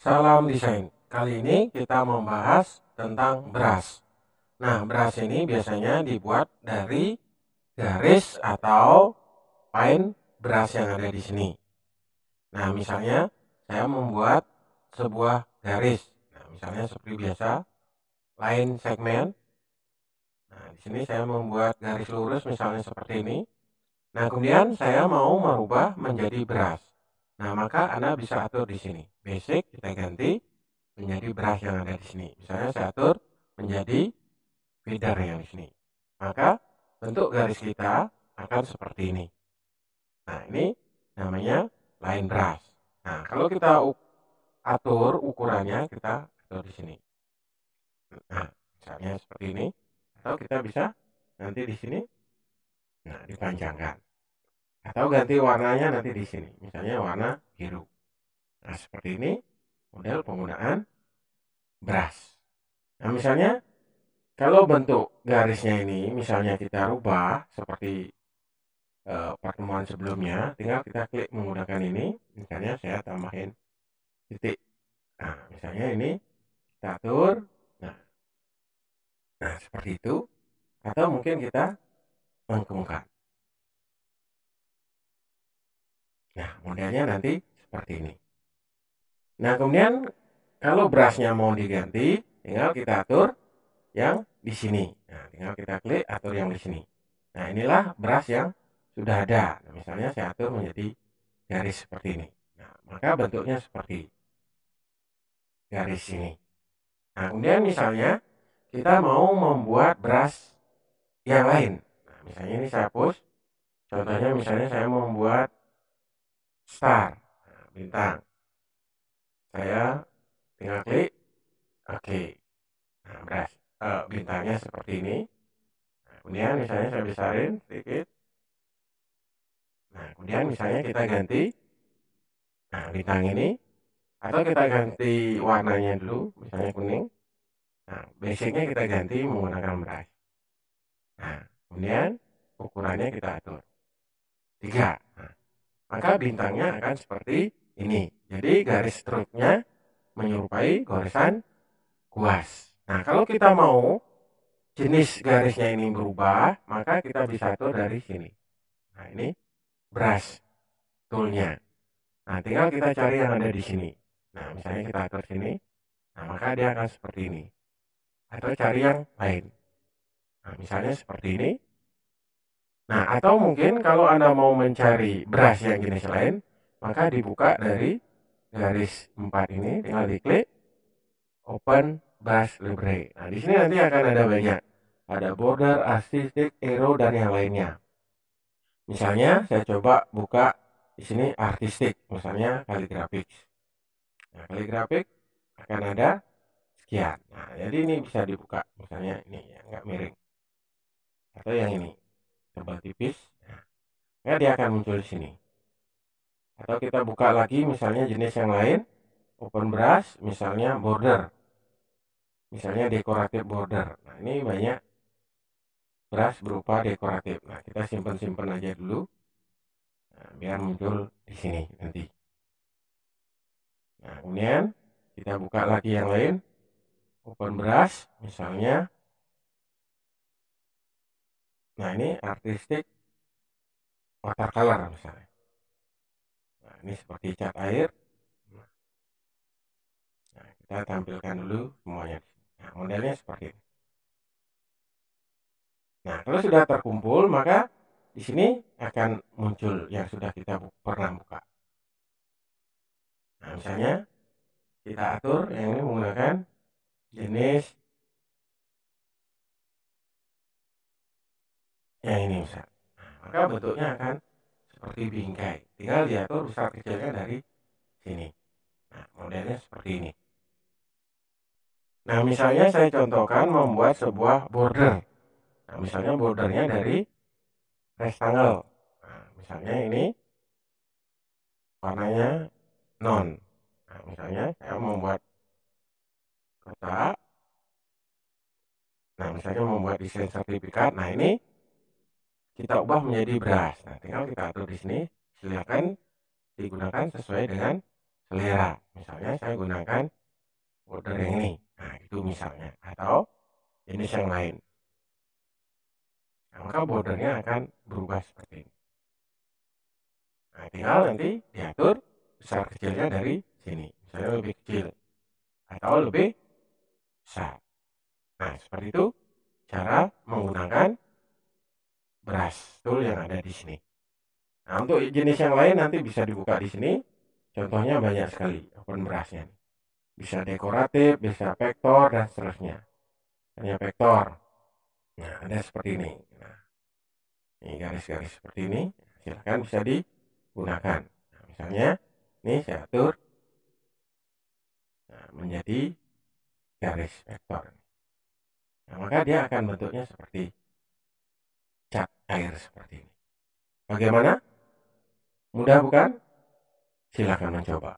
Salam desain. Kali ini kita membahas tentang brush. Nah, brush ini biasanya dibuat dari garis atau paint brush yang ada di sini. Nah, misalnya saya membuat sebuah garis. Nah, misalnya seperti biasa, line segmen. Nah, di sini saya membuat garis lurus misalnya seperti ini. Nah, kemudian saya mau merubah menjadi brush. Nah, maka Anda bisa atur di sini. Basic kita ganti menjadi brush yang ada di sini. Misalnya saya atur menjadi feather yang di sini. Maka bentuk garis kita akan seperti ini. Nah, ini namanya line brush. Nah, kalau kita atur ukurannya, kita atur di sini. Nah, misalnya seperti ini. Atau kita bisa nanti di sini, nah dipanjangkan. Atau ganti warnanya nanti di sini. Misalnya warna biru. Nah, seperti ini model penggunaan brush. Nah, misalnya kalau bentuk garisnya ini misalnya kita rubah seperti pertemuan sebelumnya, tinggal kita klik menggunakan ini. Misalnya saya tambahin titik. Nah, misalnya ini kita atur. Nah, seperti itu. Atau mungkin kita lengkungkan. Nah, modelnya nanti seperti ini. Nah, kemudian kalau brushnya mau diganti, tinggal kita atur yang di sini. Nah, tinggal kita klik atur yang di sini. Nah, inilah brush yang sudah ada. Nah, misalnya saya atur menjadi garis seperti ini. Nah, maka bentuknya seperti garis ini. Nah, kemudian misalnya kita mau membuat brush yang lain. Nah, misalnya ini saya hapus. Contohnya misalnya saya mau membuat star, nah, bintang. Saya tinggal klik, oke. Nah, brush bintangnya seperti ini. Nah, kemudian misalnya saya besarin sedikit. Nah, kemudian misalnya kita ganti, nah bintang ini, atau kita ganti warnanya dulu, misalnya kuning. Nah, basicnya kita ganti menggunakan brush. Nah, kemudian ukurannya kita atur 3. Nah, maka bintangnya akan seperti ini. Jadi garis struknya menyerupai goresan kuas. Nah, kalau kita mau jenis garisnya ini berubah, maka kita bisa atur dari sini. Nah, ini brush toolnya. Nah, tinggal kita cari yang ada di sini. Nah, misalnya kita atur sini. Nah, maka dia akan seperti ini. Atau cari yang lain. Nah, misalnya seperti ini. Nah, atau mungkin kalau Anda mau mencari brush yang jenis lain, maka dibuka dari garis 4 ini, tinggal diklik Open Brush Library. Nah, di sini nanti akan ada banyak. Ada border, artistic, arrow, dan yang lainnya. Misalnya, saya coba buka di sini artistic, misalnya kaligrafik. Nah, kaligrafik akan ada sekian. Nah, jadi ini bisa dibuka. Misalnya ini ya, nggak miring. Atau yang ini, tebal tipis. Nah, ya dia akan muncul di sini. Atau kita buka lagi misalnya jenis yang lain, open brush, misalnya border. Misalnya dekoratif border. Nah, ini banyak brush berupa dekoratif. Nah, kita simpan-simpan aja dulu. Nah, biar muncul di sini nanti. Nah, kemudian kita buka lagi yang lain, open brush, misalnya. Nah, ini artistic watercolor misalnya. Nah, ini seperti cat air. Nah, kita tampilkan dulu semuanya. Nah, modelnya seperti ini. Nah, kalau sudah terkumpul, maka di sini akan muncul yang sudah kita pernah buka. Nah, misalnya kita atur yang ini menggunakan jenis yang ini misal. Nah, maka bentuknya akan seperti bingkai. Tinggal diatur besar kecilnya dari sini. Nah, modelnya seperti ini. Nah, misalnya saya contohkan membuat sebuah border. Nah, misalnya bordernya dari rectangle. Nah, misalnya ini warnanya non. Nah, misalnya saya membuat kotak. Nah, misalnya membuat desain sertifikat. Nah, ini kita ubah menjadi brush. Nah, tinggal kita atur di sini. Silakan digunakan sesuai dengan selera. Misalnya saya gunakan border yang ini. Nah, itu misalnya. Atau jenis yang lain. Nah, maka bordernya akan berubah seperti ini. Nah, tinggal nanti diatur besar kecilnya dari sini. Misalnya lebih kecil atau lebih besar. Nah, seperti itu cara menggunakan brush tool yang ada di sini. Nah, untuk jenis yang lain nanti bisa dibuka di sini. Contohnya banyak sekali open brushnya. Bisa dekoratif, bisa vektor, dan seterusnya. Hanya vektor. Nah, ada seperti ini. Nah, ini garis-garis seperti ini. Silahkan bisa digunakan. Nah, misalnya, ini saya atur menjadi garis vektor. Nah, maka dia akan bentuknya seperti cat air seperti ini. Bagaimana? Mudah bukan? Silahkan mencoba.